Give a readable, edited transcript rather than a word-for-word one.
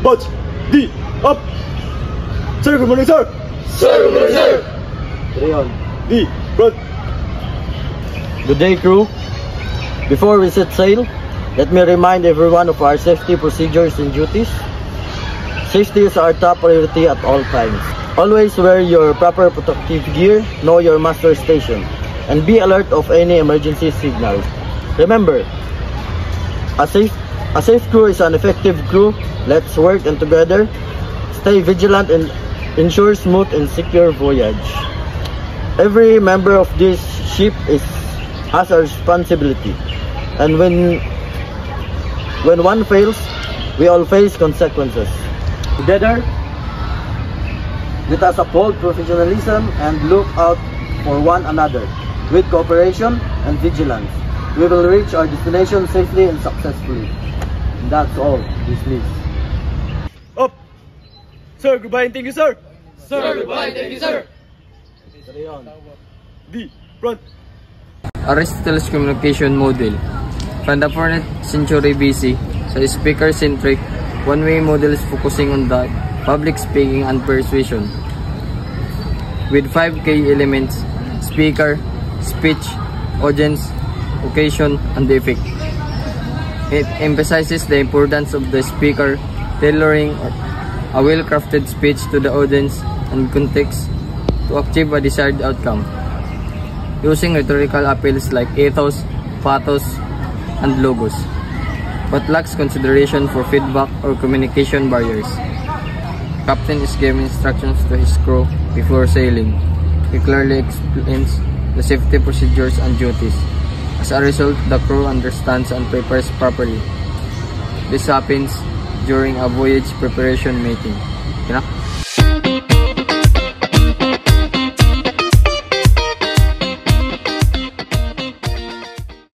Watch D up. Sir, good morning, sir. Sir, good morning, sir. Leon D front. Good day, crew. Before we set sail, let me remind everyone of our safety procedures and duties. Safety is our top priority at all times. Always wear your proper protective gear, know your master station, and be alert of any emergency signals. Remember, a safe crew is an effective crew. Let's work and together. Stay vigilant and ensure smooth and secure voyage. Every member of this ship has a responsibility, and when one fails, we all face consequences. Together, let us uphold professionalism and look out for one another. With cooperation and vigilance, we will reach our destination safely and successfully. And that's all. Dismiss. Up. Sir, goodbye and thank you, sir. Sir, goodbye, thank you, sir. D front. Aristotle's communication model. From the 4th century BC, sa speaker-centric, one-way model is focusing on the public speaking and persuasion. With 5 key elements: speaker, speech, audience, occasion, and effect. It emphasizes the importance of the speaker, tailoring a well-crafted speech to the audience and context to achieve a desired outcome, using rhetorical appeals like ethos, pathos, and logos, but lacks consideration for feedback or communication barriers. Captain is giving instructions to his crew before sailing. He clearly explains the safety procedures and duties. As a result, the crew understands and prepares properly. This happens during a voyage preparation meeting.